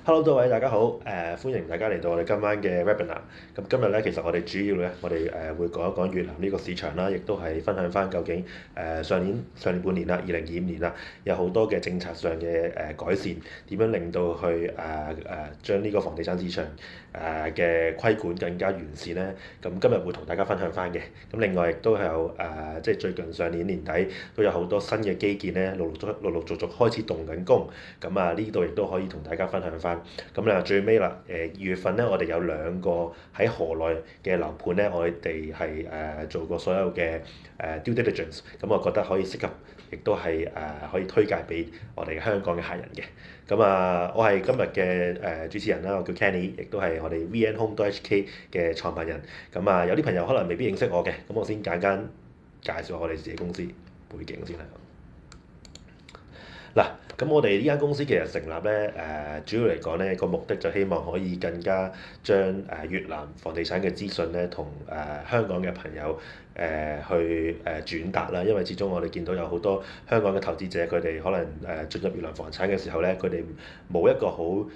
Hello，各位大家好，歡迎大家嚟到我哋今晚嘅 webinar。咁今日咧，其實我哋主要咧，我哋會講一講越南呢個市場啦，亦都係分享翻究竟上年半年啦，2025年啦，有好多嘅政策上嘅改善，點樣令到去將呢個房地產市場嘅規管更加完善咧？咁今日會同大家分享翻嘅。咁另外亦都有即係最近上年年底都有好多新嘅基建咧，陸陸續續開始動緊工。咁呢度亦都可以同大家分享翻。咁最尾啦，2月份咧，我哋有兩個喺河內嘅樓盤咧，我哋係做過所有嘅due diligence，咁我覺得可以適合，亦都係可以推介俾我哋香港嘅客人嘅。咁我係今日嘅主持人啦，我叫 Kenny，亦都係我哋 VN Home.HK 嘅創辦人。咁有啲朋友可能未必認識我嘅，咁我先簡單介紹我哋自己公司背景先啦。嗱，咁我哋呢間公司其實成立咧，主要嚟講咧個目的就希望可以更加將越南房地產嘅資訊咧同香港嘅朋友去轉達啦，因為始終我哋見到有好多香港嘅投資者，佢哋可能進入越南房產嘅時候咧，佢哋冇一個好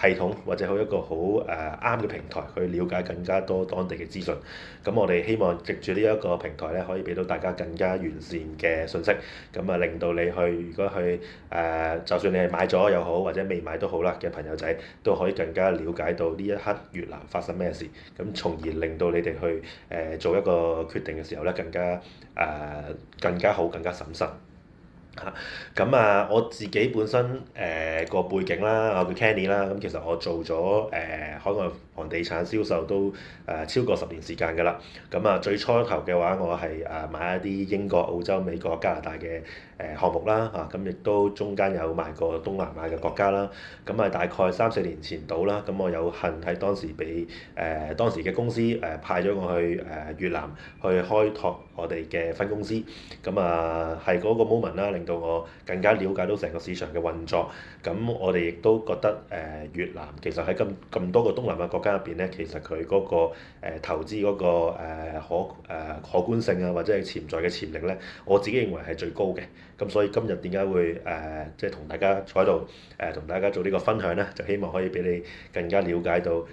系統或者好一個好啱嘅平台去了解更加多當地嘅資訊。咁我哋希望藉住呢一個平台咧，可以俾到大家更加完善嘅信息，咁令到你去如果去就算你係買咗又好，或者未買都好啦嘅朋友仔，都可以更加了解到呢一刻越南發生咩事，咁從而令到你哋去做一個決定嘅時候咧，更加好，更加審慎。我自己本身個背景啦，我叫 Kenny 啦，咁其實我做咗海外房地產銷售都超過10年時間㗎啦。最初頭嘅話，我係買一啲英國、澳洲、美國、加拿大嘅項目啦，咁亦都中間有賣過東南亞嘅國家啦。大概3、4年前到啦，咁我有幸喺當時俾當時嘅公司派咗我去越南去開拓我哋嘅分公司。係嗰個 moment 啦，令到我更加了解到成個市場嘅運作。咁我哋亦都覺得越南其實喺咁多個東南亞國家入邊咧，其實佢嗰個投資嗰個可觀性啊，或者係潛在嘅潛力咧，我自己認為係最高嘅。咁所以今日點解會即係同大家坐喺度同大家做呢個分享咧，就希望可以俾你更加了解到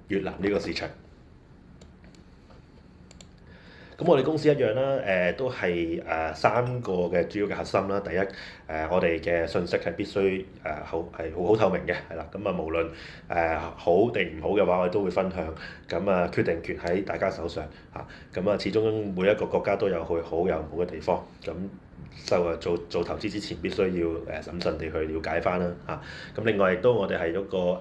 越南呢個市場。咁我哋公司一樣啦，都係3個嘅主要嘅核心啦。第一，我哋嘅信息係必須好透明嘅，係啦。無論好定唔好嘅話，我哋都會分享。決定權喺大家手上嚇。始終每一個國家都有佢好有唔好嘅地方。做投資之前必須要審慎地去了解翻啦嚇。另外亦都我哋係一個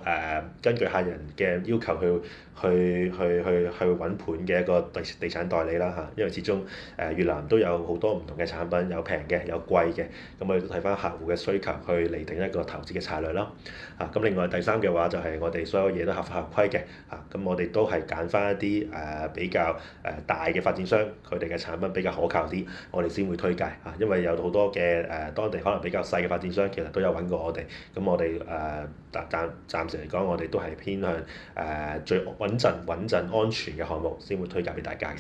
根據客人嘅要求去揾盤嘅一個地產代理啦嚇。因為始終越南都有好多唔同嘅產品，有平嘅，有貴嘅。我哋都睇翻客戶嘅需求去釐定一個投資嘅策略啦。另外第三嘅話就係我哋所有嘢都合法合規嘅嚇。我哋都係揀翻一啲比較大嘅發展商，佢哋嘅產品比較可靠啲，我哋先會推介嚇。因為有好多嘅當地可能比較細嘅發展商，其實都有揾過我哋。我哋暫時嚟講，我哋都係偏向最穩陣、安全嘅項目先會推介俾大家嘅。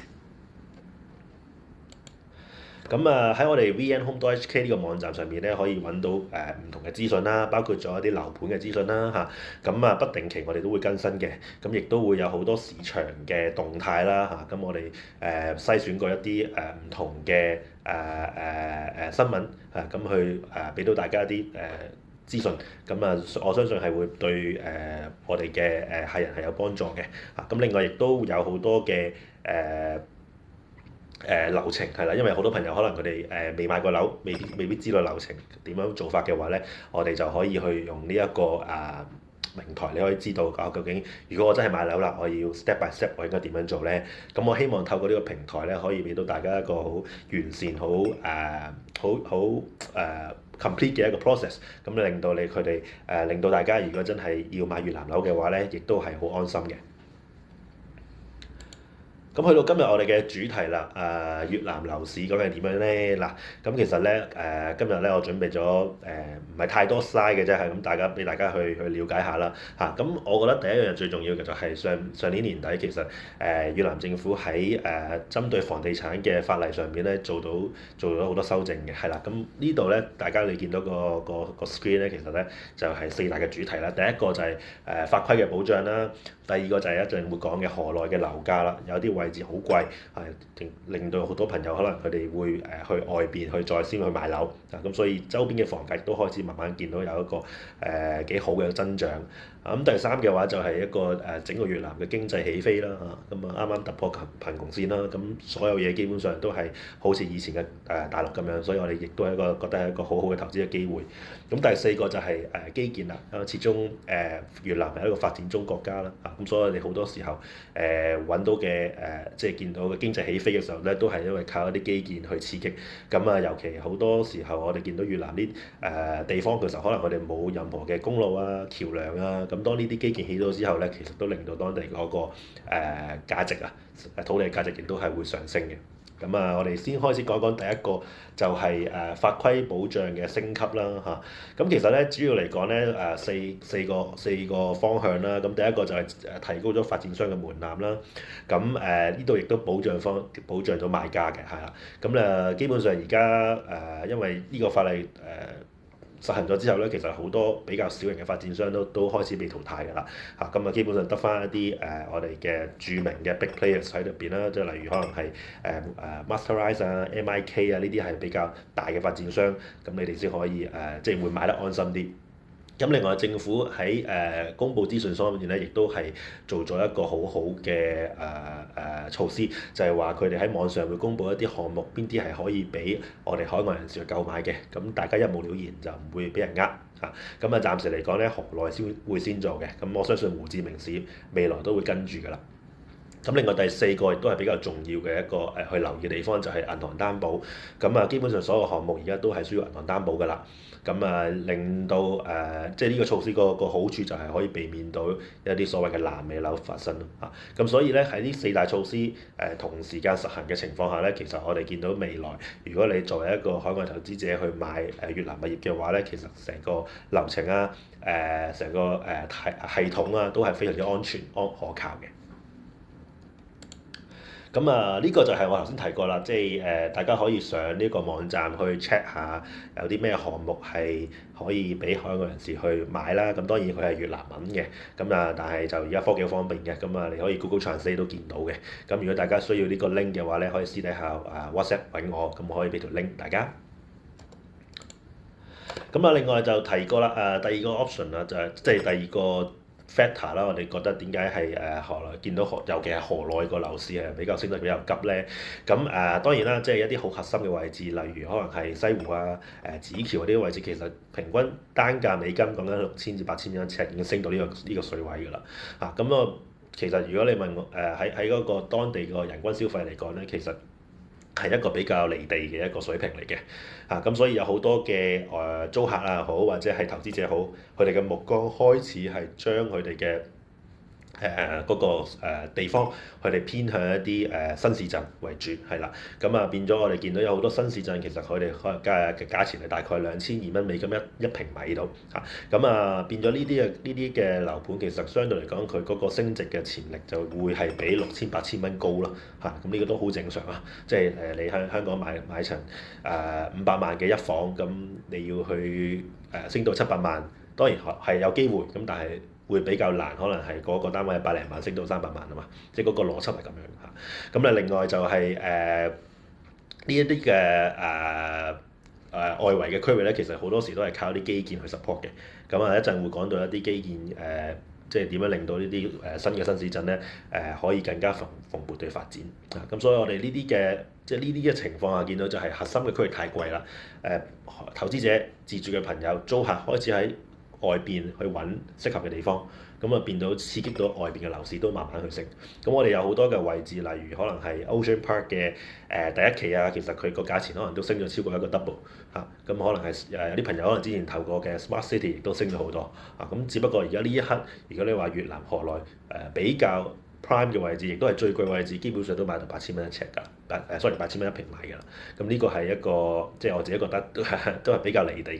喺我哋 VN Home.HK 呢個網站上面咧，可以揾到唔同嘅資訊啦，包括咗一啲樓盤嘅資訊啦嚇。不定期我哋都會更新嘅，亦都會有好多市場嘅動態啦嚇。我哋篩選過一啲唔同嘅新聞去俾到大家一啲資訊。我相信係會對我哋嘅客人係有幫助嘅。另外亦都有好多嘅流程係啦，因為好多朋友可能佢哋未買過樓，未必知道流程點樣做法嘅話咧，我哋就可以去用呢一個平台，你可以知道究竟如果我真係買樓啦，我要 step by step 我應該點樣做咧？我希望透過呢個平台咧，可以俾到大家一個好完善、complete 嘅一個 process，令到令到大家如果真係要買越南樓嘅話咧，亦都係好安心嘅。咁去到今日我哋嘅主題啦，越南樓市究竟係點樣咧？嗱，咁其實咧今日咧我準備咗唔係太多 slide 嘅啫，係咁俾大家去了解下啦嚇。咁我覺得第一樣最重要嘅就係上年年底其實越南政府喺針對房地產嘅法例上邊咧做咗好多修正嘅，係啦。咁呢度咧大家你見到個 screen 咧，其實咧就係四大嘅主題啦。第一個就係法規嘅保障啦。第二個就係一陣會講嘅河內嘅樓價啦，有啲位置好貴，係令到好多朋友可能佢哋會去外邊去再先去買樓，咁所以周邊嘅房價亦都開始慢慢見到有一個幾好嘅增長。咁第三嘅話就係一個整個越南嘅經濟起飛啦嚇，咁啱啱突破貧窮線啦，咁所有嘢基本上都係好似以前嘅大陸咁樣，所以我哋亦都係覺得係一個好好嘅投資嘅機會。咁第四個就係基建啦，始終越南係一個發展中國家啦，咁所以我哋好多時候揾到嘅即係見到嘅經濟起飛嘅時候咧，都係因為靠一啲基建去刺激。咁尤其好多時候我哋見到越南啲地方其實可能佢哋冇任何嘅公路啊、橋梁啊，咁當呢啲基建起咗之後咧，其實都令到當地嗰個價值啊，土地價值亦都係會上升嘅。咁我哋先開始講講第一個就係法規保障嘅升級啦嚇。咁其實咧主要嚟講咧四個方向啦。咁第一個就係提高咗發展商嘅門檻啦。咁呢度亦都保障咗買家嘅，係啦。咁基本上而家因為呢個法例實行咗之後咧，其實好多比較小型嘅發展商都開始被淘汰㗎啦嚇。咁基本上得翻一啲我哋嘅著名嘅 big players 喺入邊啦，即係例如可能係Masterise 啊、MIK 啊呢啲係比較大嘅發展商，咁你哋先可以即係會買得安心啲。咁另外政府喺公佈資訊方面咧，亦都係做咗一個好好嘅措施，就係話佢哋喺網上會公佈一啲項目，邊啲係可以俾我哋海外人士去購買嘅，咁大家一目了然就唔會俾人呃嚇。咁暫時嚟講咧，河內先會先做嘅，咁我相信胡志明市未來都會跟住㗎啦。咁另外第四個亦都係比較重要嘅一個去留意嘅地方，就係銀行擔保。咁基本上所有項目而家都係需要銀行擔保㗎啦。咁令到即係呢個措施個好處就係可以避免到一啲所謂嘅爛尾樓發生咯嚇。咁所以咧喺呢四大措施同時間實行嘅情況下咧，其實我哋見到未來如果你作為一個海外投資者去買越南物業嘅話咧，其實成個流程啊成個系統啊都係非常之安全可靠嘅。咁呢個就係我頭先提過啦，即係大家可以上呢個網站去 check 下有啲咩項目係可以俾海外人士去買啦。咁當然佢係越南文嘅，但係就而家科技好方便嘅，你可以 Google Translate 都見到嘅。咁如果大家需要呢個 link 嘅話咧，可以私底下WhatsApp 揾我，咁我可以俾條 link 大家。另外就提過啦，第二個 option 啦，就係即係第二個factor 啦，我哋覺得點解係河內見到尤其係河內個樓市係比較升得比較急咧？當然啦，即係一啲好核心嘅位置，例如可能係西湖啊、紫橋嗰啲位置，其實平均單價美金講緊6000至8000蚊一尺，已經升到呢個水位㗎啦。其實如果你問我喺嗰個當地個人均消費嚟講咧，其實係一個比較離地嘅一個水平嚟嘅，咁所以有好多嘅租客啊好，或者係投資者好，佢哋嘅目光開始係將佢哋嘅嗰個地方，佢哋偏向一啲新市鎮為主，係啦。變咗我哋見到有好多新市鎮，其實佢哋可能價錢係大概2200蚊美金一平米度嚇。變咗呢啲嘅樓盤，其實相對嚟講，佢嗰個升值嘅潛力就會係比6000、8000蚊高啦嚇。咁呢個都好正常啊，即係你喺香港買層500萬嘅一房，咁你要去升到700萬，當然係有機會，咁但係會比較難，可能係嗰個單位100零萬升到300萬啊嘛，即係嗰個邏輯係咁樣嚇。另外就係呢一啲嘅外圍嘅區域咧，其實好多時都係靠啲基建去 support 嘅。一陣會講到一啲基建即係點樣令到呢啲新嘅新市鎮咧可以更加蓬勃地發展啊。所以我哋呢啲嘅即係呢啲嘅情況下，見到就係核心嘅區域太貴啦。投資者、自住嘅朋友、租客開始喺外邊去揾適合嘅地方，變到刺激到外邊嘅樓市都慢慢去升。我哋有好多嘅位置，例如可能係 Ocean Park 嘅第一期啊，其實佢個價錢可能都升咗超過一個 double 嚇。可能係有啲朋友可能之前投過嘅 Smart City 亦都升咗好多啊。只不過而家呢一刻，如果你話越南河內比較 prime 嘅位置，亦都係最貴位置，基本上都買到8000蚊一尺㗎，8000蚊一平米㗎啦。咁呢個係一個即係我自己覺得都係比較離地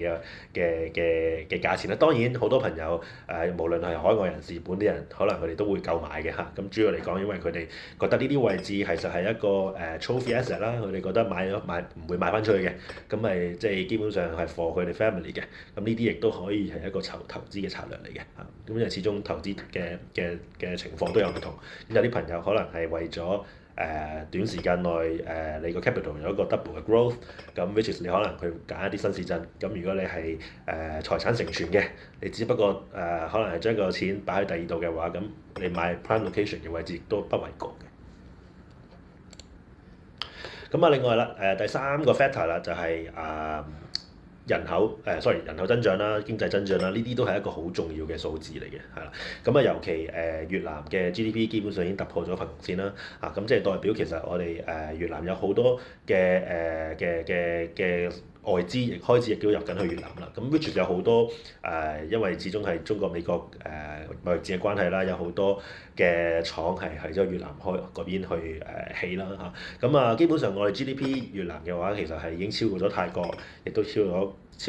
嘅價錢啦。當然好多朋友無論係海外人士、本地人，可能佢哋都會購買嘅嚇。咁主要嚟講，因為佢哋覺得呢啲位置其實係一個trophy asset 啦，佢哋覺得買唔會賣翻出去嘅，咁咪即係基本上係 for 佢哋 family 嘅。咁呢啲亦都可以係一個投資嘅策略嚟嘅嚇。咁因為始終投資嘅情況都有唔同，有啲朋友可能係為咗短時間內你個 capital 有一個 double 嘅 growth，咁 which is 你可能去揀一啲新市鎮。咁如果你係財產成全嘅，你只不過可能係將個錢擺喺第二度嘅話，咁你買 prime location 嘅位置都不為過嘅。咁啊，另外啦，第三個 factor 啦就係人口人口增長啦、經濟增長啦，呢啲都係一個好重要嘅數字嚟嘅，係啦。咁啊，尤其越南嘅 GDP 基本上已經突破咗貧窮線啦，咁即係代表其實我哋越南有好多嘅外資亦開始亦都入緊去越南啦。咁 which 有好多因為始終係中國美國貿易戰嘅關係啦，有好多嘅廠係喺咗越南嗰邊去起啦嚇。咁基本上我哋 GDP 越南嘅話，其實係已經超過咗泰國，亦都超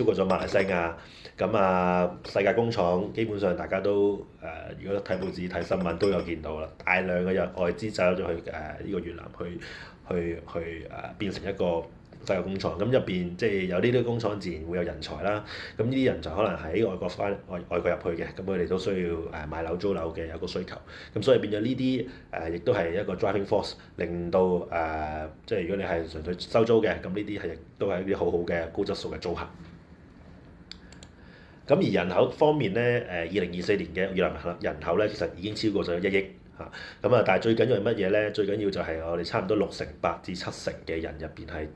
過咗馬來西亞。咁世界工廠基本上大家都如果睇報紙睇新聞都有見到啦，大量嘅外資走咗去呢個越南去變成一個世界工廠。咁入邊即係有呢啲工廠自然會有人才啦。咁呢啲人才可能喺外國外國入去嘅，咁佢哋都需要買樓租樓嘅有個需求。咁所以變咗呢啲亦都係一個 driving force，令到即係如果你係純粹收租嘅，咁呢啲係亦都係一啲好好嘅高質素嘅租客。咁而人口方面咧，2024年嘅越南人口咧，其實已經超過咗1億嚇。但係最緊要係乜嘢咧？最緊要就係我哋差唔多68%至70%嘅人入邊係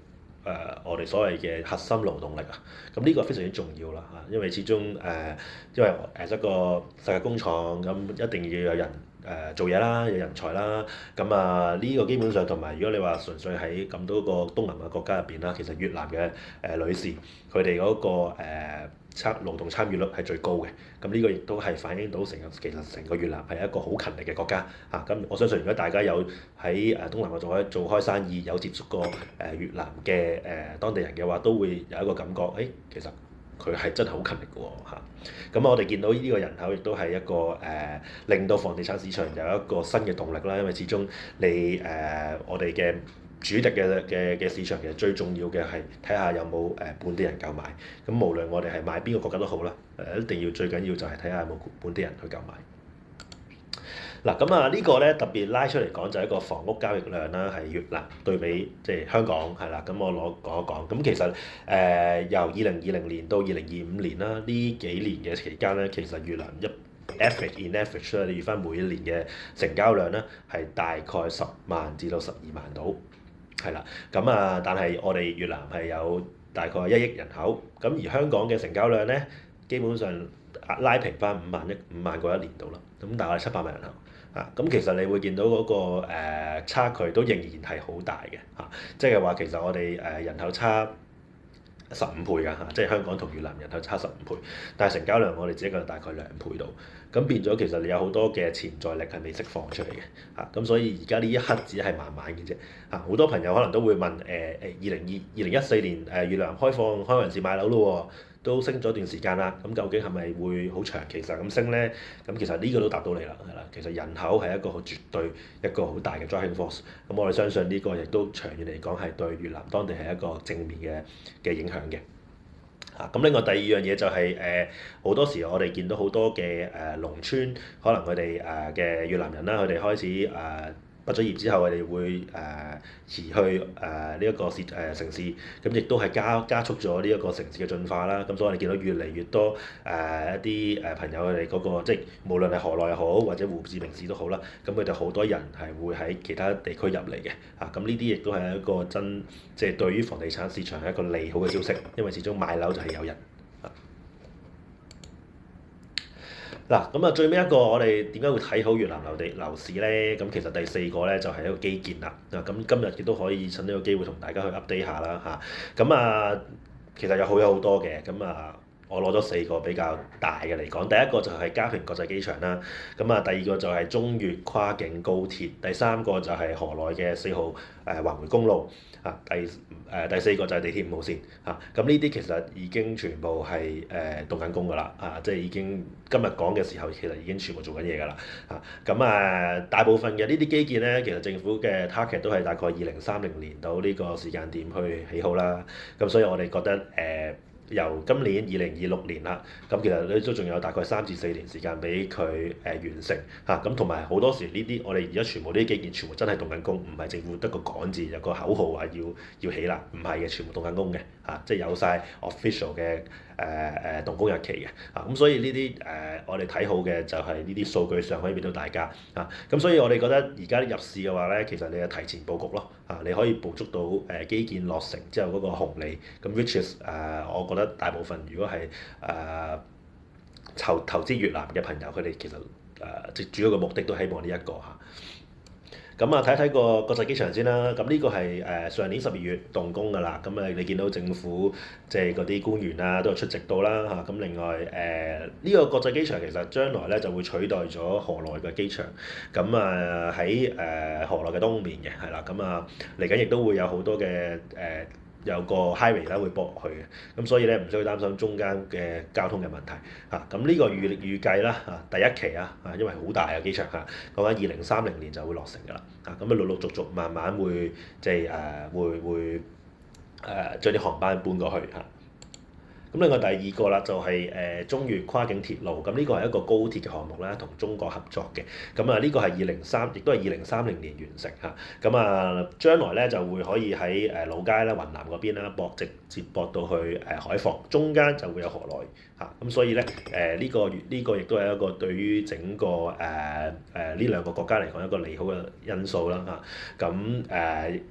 我哋所謂嘅核心勞動力啊。咁呢個非常之重要啦嚇，因為始終因為一個世界工廠，咁一定要有人做嘢啦，有人才啦。咁呢個基本上同埋如果你話純粹喺咁多個東南亞國家入邊啦，其實越南嘅女士佢哋嗰個勞動參與率係最高嘅。咁呢個亦都係反映到其實成個越南係一個好勤力嘅國家嚇。咁我相信如果大家有喺東南亞做開生意，有接觸過越南嘅當地人嘅話，都會有一個感覺，其實佢係真係好勤力嘅喎嚇。咁我哋見到呢個人口亦都係一個令到房地產市場有一個新嘅動力啦。因為始終你我哋嘅主力嘅市場其實最重要嘅係睇下有冇本地人購買。咁無論我哋係買邊個國家都好啦，一定要最緊要就係睇下有冇本地人去購買。嗱，咁呢個咧特別拉出嚟講就係一個房屋交易量啦，係越南對比即係香港係啦。咁我講一講。咁其實由2020年到2025年啦，呢幾年嘅期間咧，其實越南average 咧，你預翻每一年嘅成交量咧係大概10萬至到12萬度，係啦。但係我哋越南係有大概1億人口，咁而香港嘅成交量咧，基本上拉平翻5萬個一年度啦。咁大概700萬人口。咁其實你會見到嗰個差距都仍然係好大嘅嚇。即係話其實我哋人口差15倍㗎嚇，即係香港同越南人口差15倍，但係成交量我哋只係大概2倍度。咁變咗其實你有好多嘅潛在力係未釋放出嚟嘅嚇。咁所以而家呢一刻只係慢慢嘅啫嚇。好多朋友可能都會問2014年越南開放人士買樓咯喎，都升咗段時間啦。咁究竟係咪會好長期實咁升咧？咁其實呢個都答到你啦，係啦。其實人口係一個好絕對一個好大嘅 driving force。咁我哋相信呢個亦都長遠嚟講係對越南當地係一個正面嘅影響嘅。咁另外第二樣嘢就係好多時我哋見到好多嘅農村，可能佢哋嘅越南人啦，佢哋開始畢咗業之後，佢哋會移去呢一個城市，咁亦都係加速咗呢一個城市嘅進化啦。咁所以我哋見到越嚟越多一啲朋友佢哋嗰個即係無論係河內又好或者胡志明市都好啦，咁佢哋好多人係會喺其他地區入嚟嘅咁呢啲亦都係一個即係對於房地產市場係一個利好嘅消息，因為始終買樓就係有人。嗱，最尾一個我哋點解會睇好越南樓市咧？咁其實第4個咧就係一個基建啦。咁今日亦都可以趁呢個機會同大家去 update 下啦嚇。其實有好多嘅。我攞咗4個比較大嘅嚟講，第一個就係嘉平國際機場啦，咁啊第二個就係中粵跨境高鐵，第三個就係河內嘅4號環迴公路，第四個就係地鐵5號線嚇，咁呢啲其實已經全部係動緊工㗎啦，即係已經今日講嘅時候，其實已經全部做緊嘢㗎啦嚇，咁大部分嘅呢啲基建咧，其實政府嘅 target 都係大概2030年到呢個時間點去起好啦，咁所以我哋覺得由今年2026年啦，咁其實都仲有大概3至4年時間俾佢完成嚇，咁同埋好多時呢啲我哋而家全部呢啲基建全部真係動緊工，唔係政府得個講字有個口號話要起啦，唔係嘅，全部動緊工嘅嚇，即係有晒 official 嘅動工日期嘅咁所以呢啲我哋睇好嘅就係呢啲數據上可以俾到大家咁所以我哋覺得而家入市嘅話咧，其實你係提前佈局咯你可以捕捉到基建落成之後嗰個紅利，咁 which is 我覺得大部分如果係投資越南嘅朋友，佢哋其實最主要嘅目的都希望呢一個咁睇一睇個國際機場先啦，咁呢個係上年12月動工㗎啦，咁你見到政府即係嗰啲官員都有出席到啦咁另外呢個國際機場其實將來咧就會取代咗河內嘅機場，咁喺河內嘅東面嘅係啦，咁嚟緊亦都會有好多嘅有個 highway 會駁落去嘅，咁所以咧唔需要擔心中間嘅交通嘅問題咁呢個預計啦第一期因為好大嘅機場講緊2030年就會落成㗎啦咁陸陸續續慢慢會即係會將啲航班搬過去咁另外第二個啦就係中粵跨境鐵路，咁呢個係一個高鐵嘅項目啦，同中國合作嘅，咁呢個係亦都係2030年完成咁將來咧就會可以喺老街啦、雲南嗰邊啦直接駁到去海防，中間就會有河內咁所以咧呢個亦都係一個對於整個呢兩個國家嚟講一個利好嘅因素啦咁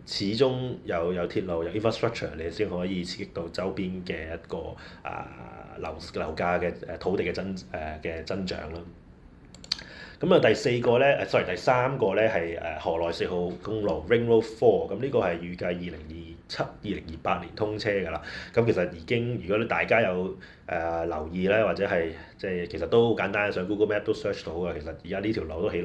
始終有鐵路有 infrastructure，你先可以刺激到周邊嘅一個樓價嘅土地嘅增長啦。咁第三個咧係河內4號公路 Ring Road 4，咁呢個係預計2028年通車㗎啦。咁其實已經如果大家有留意咧，或者係即係其實都好簡單，上 Google Map 都 search 到㗎。其實而家呢條路都起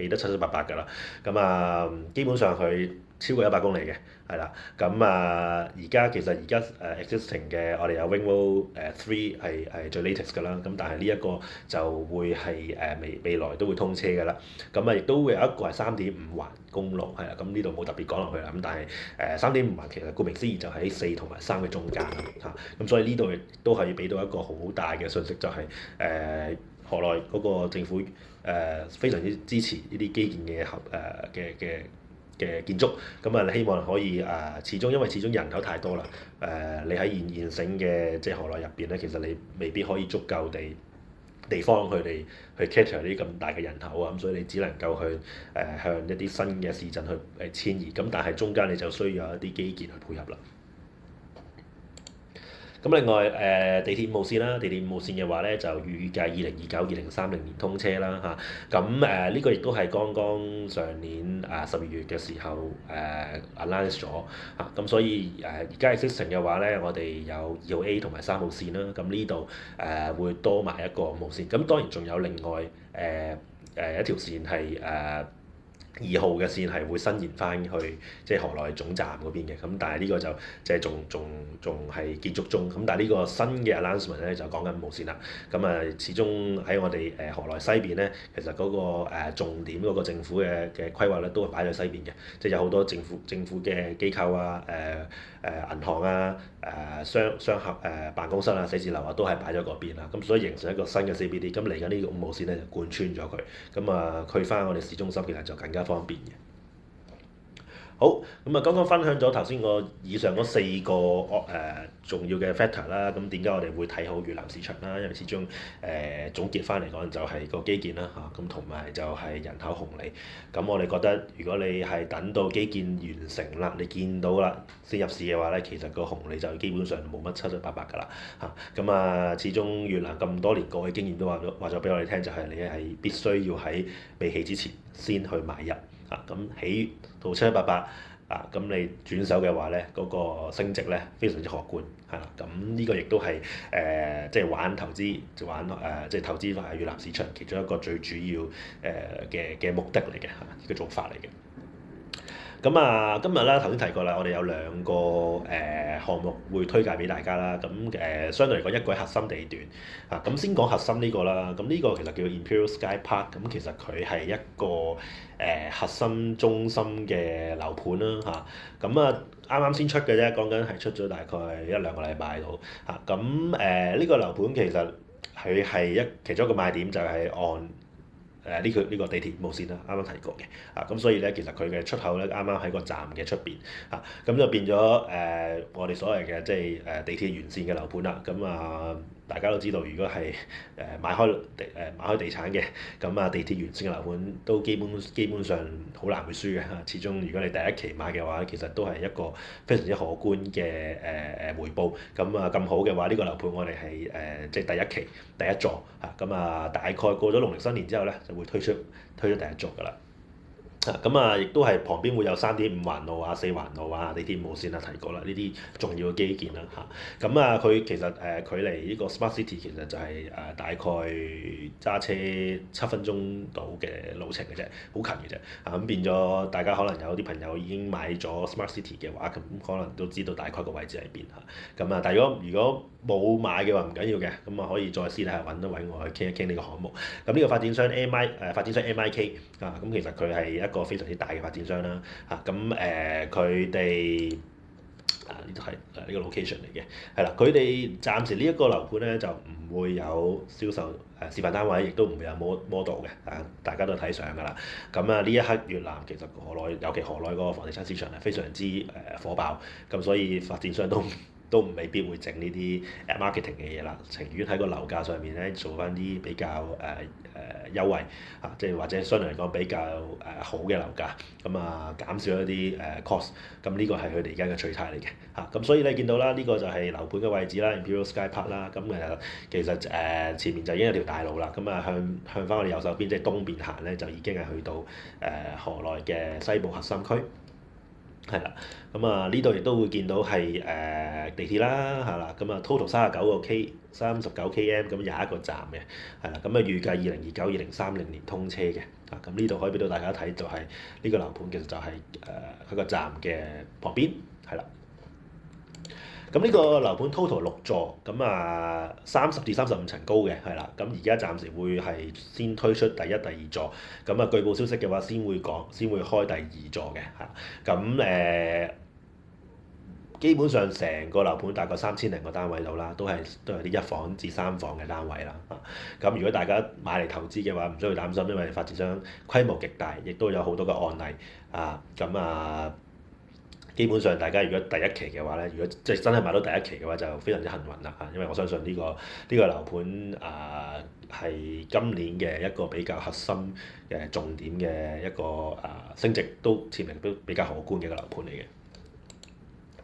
得七七八八㗎啦。咁基本上佢超過100公里嘅，係啦。咁而家 existing 嘅我哋有 Ring Road 3係最 latest 㗎啦。咁但係呢一個就會係未來都會通車㗎啦。咁亦都會有一個係3.5環公路，係啦。咁呢度冇特別講落去啦。咁但係3.5環其實顧名思義就喺4同埋3嘅中間咁所以呢度亦都係俾到一個好大嘅訊息，就係河內嗰個政府非常之支持呢啲基建嘅建築，咁希望可以因為始終人口太多啦，你喺現成嘅即係河內入邊咧，其實你未必可以足夠地方佢哋去 cater 呢啲咁大嘅人口咁所以你只能夠去向一啲新嘅市鎮去遷移，咁但係中間你就需要有一啲基建去配合啦。咁另外地鐵5號線啦，地鐵5號線嘅話咧就預計2029-2030年通車啦咁呢個亦都係剛剛上年12月嘅時候announce 咗咁所以而家 existing 嘅話咧，我哋有2號 A 同埋3號線啦，咁呢度會多埋一個5號線，咁當然仲有另外一條線係2號嘅線係會伸延翻去即係河內總站嗰邊嘅，咁但係呢個就即係仲係建築中，咁但係呢個新嘅 announcement 咧就講緊5號線啦。咁始終喺我哋河內西邊咧，其實嗰個重點嗰個政府嘅規劃咧都係擺喺西邊嘅，即係有好多政府嘅機構銀行商客辦公室寫字樓都係擺咗嗰邊啦。咁所以形成一個新嘅 CBD，咁嚟緊呢個5號線咧就貫穿咗佢，咁去翻我哋市中心其實就更加方便嘅。好，剛剛分享咗頭先以上嗰4個重要嘅 factor 啦，咁點解我哋會睇好越南市場啦？因為始終總結翻嚟講就係個基建啦咁同埋就係人口紅利。咁我哋覺得如果你係等到基建完成啦，你見到啦先入市嘅話咧，其實個紅利就基本上冇乜七七八八㗎啦咁始終越南咁多年過去經驗都話咗俾我哋聽，就係你係必須要喺未起之前先去買入咁起到七七八八咁你轉手嘅話咧，嗰個升值咧非常之可觀，係啦。咁呢個亦都係即係玩投資，即係投資越南市場其中一個最主要嘅目的嚟嘅嚇，呢個做法嚟嘅。咁今日啦頭先提過啦，我哋有兩個項目會推介俾大家啦。咁相對嚟講，一個係核心地段咁先講核心呢個啦。咁呢個其實叫 Imperial Sky Park。咁其實佢係一個核心中心嘅樓盤啦啱啱先出嘅啫，講緊係出咗大概一兩個禮拜度咁呢個樓盤其實佢係其中一個賣點就係按呢個地鐵無線啦，啱啱提過嘅咁所以咧其實佢嘅出口咧啱啱喺個站嘅出邊咁就變咗我哋所謂嘅即係地鐵沿線嘅樓盤啦。大家都知道，如果係買開地產嘅地鐵沿線嘅樓盤都基本上好難會輸嘅始終如果你第一期買嘅話，其實都係一個非常之可觀嘅回報。咁好嘅話，呢個樓盤我哋係即係第一期第一座大概過咗農曆新年之後咧，就會推出第一座㗎啦。亦都係旁邊會有3.5環路4環路地鐵無線提過啦，呢啲重要嘅基建啦佢其實距離呢個 Smart City 其實就係大概揸車7分鐘到嘅路程嘅啫，好近嘅啫咁變咗大家可能有啲朋友已經買咗 Smart City 嘅話，咁可能都知道大概個位置喺邊但係如果冇買嘅話唔緊要嘅，可以再私底下揾我去傾一傾呢個項目。呢個發展商 MIK 咁其實佢係一個非常之大嘅發展商啦佢哋呢度係呢個 location 嚟嘅，係啦。佢哋暫時呢一個樓盤咧就唔會有銷售示範單位，亦都唔會有 model 嘅大家都睇相㗎啦。呢一刻越南其實尤其河內嗰個房地產市場係非常之火爆，所以發展商都未必會整呢啲 marketing 嘅嘢啦，情願喺個樓價上面咧做翻啲比較優惠即係或者相對嚟講比較好嘅樓價，減少一啲cost。呢個係佢哋而家嘅取態嚟嘅咁所以你見到啦，呢個就係樓盤嘅位置啦 ，Imperial Sky Park 啦。其實前面就已經有條大路啦，向翻我哋右手邊即係東邊行咧，就已經係去到河內嘅西部核心區。係啦，呢度亦都會見到係地鐵啦，total 39 km 咁廿一個站嘅，係啦，預計2029-2030年通車嘅，呢度可以俾到大家睇，就係呢個樓盤其實就係佢個站嘅旁邊，係啦。呢個樓盤 total 6座，30至35層高嘅，係啦。而家暫時會係先推出第一、第二座，據報消息嘅話先會開第二座嘅基本上成個樓盤大概3000零個單位到啦，都係啲1房至3房嘅單位啦如果大家買嚟投資嘅話，唔需要擔心，因為發展商規模極大，亦都有好多個案例基本上大家如果第一期嘅話咧，如果即係真係買到第一期嘅話，就非常之幸運啦因為我相信呢個樓盤係今年嘅一個比較核心嘅重點嘅一個升值都潛力都比較可觀嘅一個樓盤嚟嘅。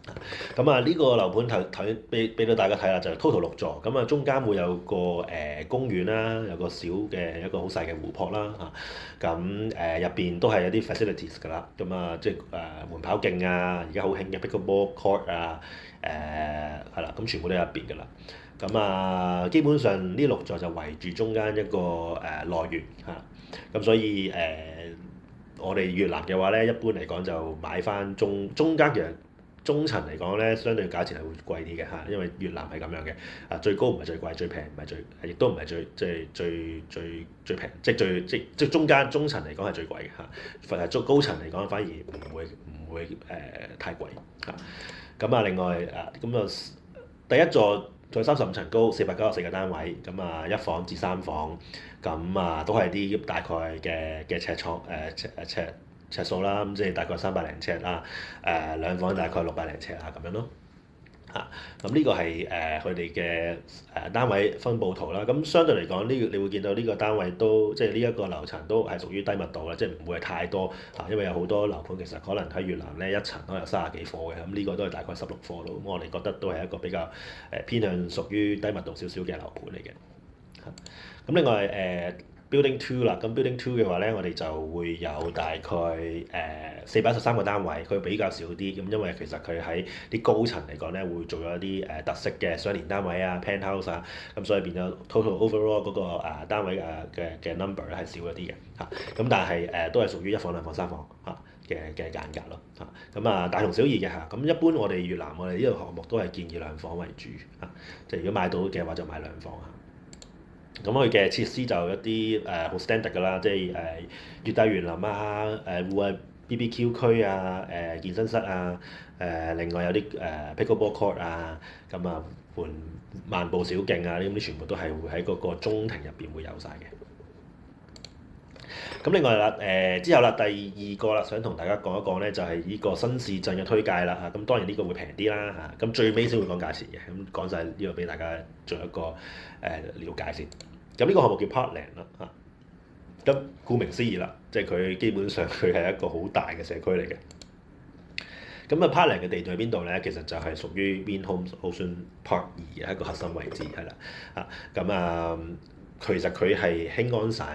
呢個樓盤頭先俾到大家睇啦，就係 total 6座，中間會有個公園啦，有個小嘅一個好細嘅湖泊啦入邊都係有啲 facilities 㗎啦，即係緩跑徑而家好興嘅 pickleball court 係啦，全部都喺入邊㗎啦。基本上呢6座就圍住中間一個內園所以我哋越南嘅話咧，一般嚟講就買翻中間嘅。中層嚟講咧，相對價錢係會貴啲嘅因為越南係咁樣嘅最高唔係最貴，最平唔係亦都唔係最平，即係中層嚟講係最貴嘅高層嚟講反而唔會太貴另外第一座再35層高，494個單位1房至3房都係啲大概嘅尺數啦，即係大概300零尺啦，2房大概600零尺咁樣咯呢個係佢哋嘅單位分佈圖啦。相對嚟講，你會見到呢個單位都即係呢一個樓層都係屬於低密度啦，即係唔會係太多因為有好多樓盤其實可能喺越南咧一層都有30幾伙嘅，呢個都係大概16伙咯。我哋覺得都係一個比較偏向屬於低密度少少嘅樓盤嚟嘅另外 Building Two 啦，咁 Building Two 嘅話咧，我哋就會有大概413個單位，佢比較少啲，咁因為其實佢喺啲高層嚟講咧，會做咗一啲特色嘅雙連單位啊、penthouse 啊，咁所以變咗 total overall 嗰個單位嘅 number 咧係少咗啲嘅嚇，咁但係都係屬於一房、兩房、三房嚇嘅間隔咯嚇，咁大同小異嘅嚇，咁一般我哋越南我哋呢個項目都係建議兩房為主嚇，即係如果買到嘅話就買兩房嚇。咁佢嘅設施就一啲好 standard 㗎啦，即係熱帶園林啊、戶外 BBQ 區啊、健身室啊、另外有啲pickleball court 啊，咁盤漫步小徑啊，呢啲全部都係會喺嗰個中庭入邊會有晒嘅。咁另外啦，之後啦，第二個啦，想同大家講一講咧，就係呢個新市鎮嘅推介啦嚇。咁當然呢個會平啲啦嚇。咁最尾先會講價錢嘅。咁講晒呢個俾大家做一個了解先。咁呢個項目叫 Parkland 啦嚇。咁顧名思義啦，即係佢基本上佢係一個好大嘅社區嚟嘅。咁Parkland嘅地段喺邊度咧？其實就係屬於 Vinhomes Ocean Park 2嘅一個核心位置係啦嚇。咁其實佢係興安省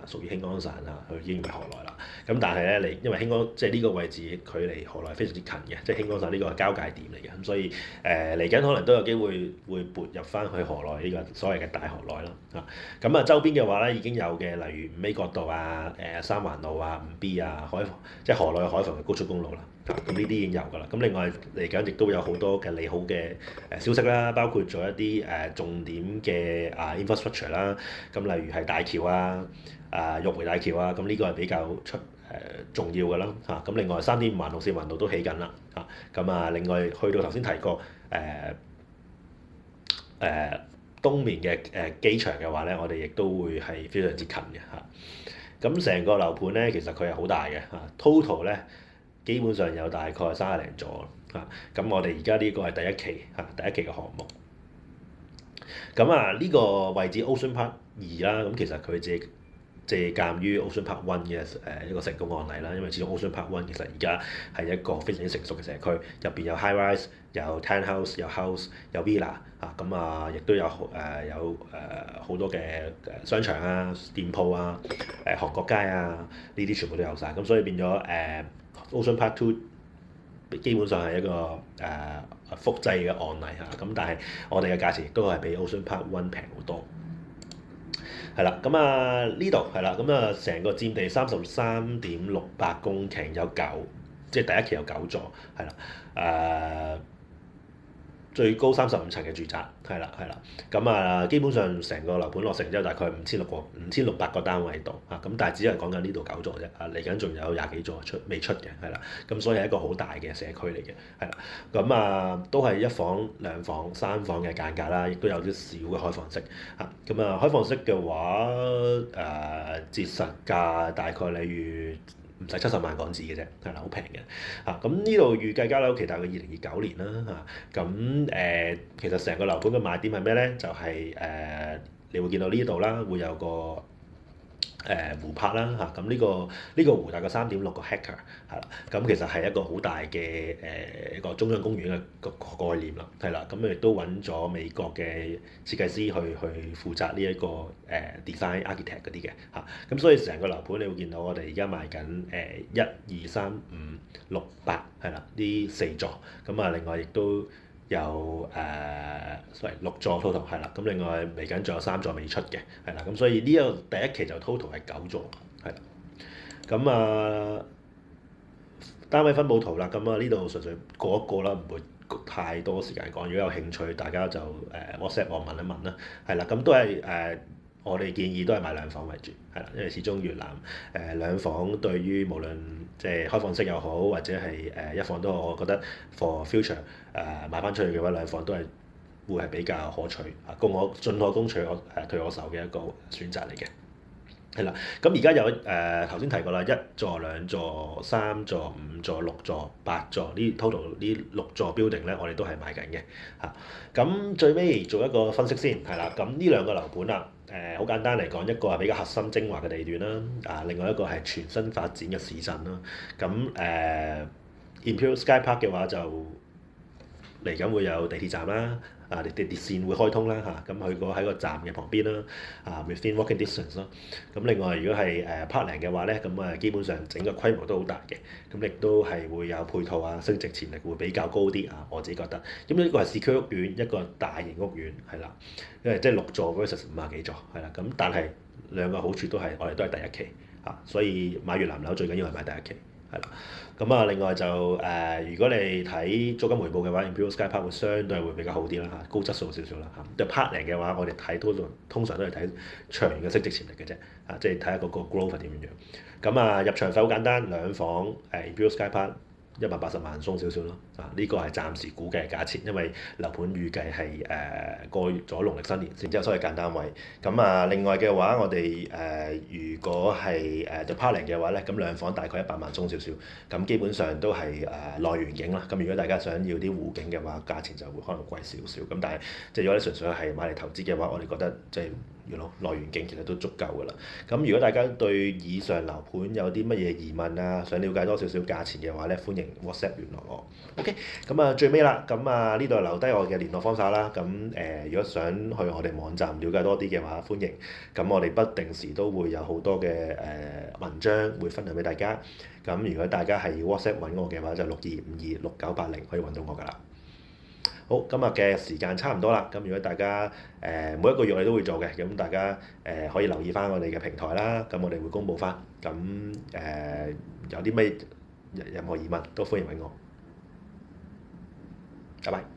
屬於興安省啦，佢已經唔係河內啦。咁但係咧，因為興安即係呢個位置距離河內非常之近嘅，即係興安省呢個係交界點嚟嘅，咁所以嚟緊可能都有機會撥入翻去河內呢個所謂嘅大河內啦嚇。咁周邊嘅話咧已經有嘅，例如五 A 角道啊、三環路啊、5B 啊、即係河內海防嘅高速公路啦。咁呢啲已經有㗎啦。咁另外嚟緊亦都有好多嘅利好嘅消息啦，包括咗一啲重點嘅infrastructure 啦。咁例如係大橋啊、玉梅大橋啊，咁呢個係比較重要㗎啦嚇。咁另外3.5環路、4環路都起緊啦嚇。咁另外去到頭先提過東面嘅機場嘅話咧，我哋亦都會係非常之近嘅嚇。咁成個樓盤咧，其實佢係好大嘅嚇，total 咧。基本上有大概30零座嚇，咁我哋而家呢個係第一期嘅項目。咁呢個位置 Ocean Park 2啦，咁其實佢借鑑於 Ocean Park 1嘅一個成功案例啦，因為始終 Ocean Park 1其實而家係一個非常之成熟嘅社區，入邊有 high rise、有 townhouse、有 house、有 villa 嚇，亦都有好多嘅商場啊、店鋪啊、韓國街啊，呢啲全部都有晒。咁所以變咗Ocean Park 2基本上係一個複製嘅案例嚇，咁但係我哋嘅價錢亦都係比 Ocean Park 1平好多。係啦，咁呢度係啦，咁成個佔地33.68公頃，有即係第一期有9座，係啦，最高35層嘅住宅，係啦，咁基本上成個樓盤落成之後，大概5600個單位度嚇，咁但係只係講緊呢度9座啫，嚟緊仲有廿幾座未出嘅，係啦，咁所以係一個好大嘅社區嚟嘅，係啦，咁都係1房、2房、3房嘅間隔啦，亦都有啲小嘅開放式嚇，咁開放式嘅話折實價大概例如唔使70萬港紙嘅啫，係啦，好平嘅嚇。咁呢度預計交樓期大概2029年啦嚇。咁其實成個樓盤嘅賣點係咩咧？就係你會見到呢度啦，會有個湖泊啦嚇。咁呢個湖大概3.6個 hectare 係啦。咁其實係一個好大嘅一個中央公園嘅個概念啦，係啦。咁亦都揾咗美國嘅設計師去負責呢一個design architect 嗰啲嘅嚇。咁所以成個樓盤你會見到我哋而家賣緊1、2、3、5、6、8係啦，呢4座。咁另外亦都有6座 total 係啦，咁另外嚟緊仲有3座未出嘅，係啦，咁所以呢個第一期就 total 係9座，係啦，咁單位分佈圖啦，咁呢度純粹過一個啦，唔會太多時間講。如果有興趣，大家就WhatsApp 我問一問啦，係啦，咁都係我哋建議都係買2房為主，係啦，因為始終越南2房對於無論即係開放式又好，或者係1房都好，我覺得 for future 買翻出去嘅話，2房都係會係比較可取進可攻退我守嘅一個選擇嚟嘅。係啦，咁而家有頭先提過啦，1座、2座、3座、5座、6座、8座呢 total 呢6座 building 咧，我哋都係賣緊嘅嚇。咁最尾做一個分析先，係啦，咁呢兩個樓盤啦，好簡單嚟講，一個係比較核心精華嘅地段啦，另外一個係全新發展嘅市鎮啦。咁Imperial Sky Park 嘅話就嚟緊會有地鐵站啦，你哋啲線會開通啦嚇，咁去過喺個站嘅旁邊啦，within walking distance 咯。咁另外如果係Parkland 嘅話咧，咁基本上整個規模都好大嘅，咁亦都係會有配套升值潛力會比較高啲我自己覺得。咁呢個係市區屋苑，一個大型屋苑係啦，因為即係6座 versus 50幾座係啦，咁但係兩個好處都係我哋都係第一期所以買越南樓最緊要係買第一期。係啦，另外就如果你睇租金回報嘅話，Imperial Sky Park 會相對會比較好啲啦高質素少少啦就 Parkland 嘅話，我哋睇通常都係睇長遠嘅升值潛力嘅啫即係睇下嗰個 growth 係點樣。入場費好簡單，兩房Imperial Sky Park 180萬鬆少少咯呢個係暫時估計嘅價錢，因為樓盤預計係過咗農曆新年先之後，所以揀單位。另外嘅話，我哋如果係就 Parkland 嘅話咧，咁兩房大概100萬鬆少少，咁基本上都係內園景啦。咁如果大家想要啲湖景嘅話，價錢就會可能貴少少。咁但係即係如果你純粹係買嚟投資嘅話，我哋覺得即係內園景其實都足夠㗎啦。咁如果大家對以上樓盤有啲乜嘢疑問想了解多少少價錢嘅話咧，歡迎 WhatsApp 聯絡我。OK，最尾啦，呢度留低我嘅聯絡方法啦。如果想去我哋網站了解多啲嘅話，歡迎。我哋不定時都會有好多嘅文章會分享俾大家。如果大家係要 WhatsApp 揾我嘅話，就62526980可以揾到我㗎啦。好，今日嘅時間差唔多啦。如果大家每一個月我哋都會做嘅，咁大家可以留意翻我哋嘅平台啦。我哋會公佈翻。有啲咩任何疑問都歡迎揾我。拜拜。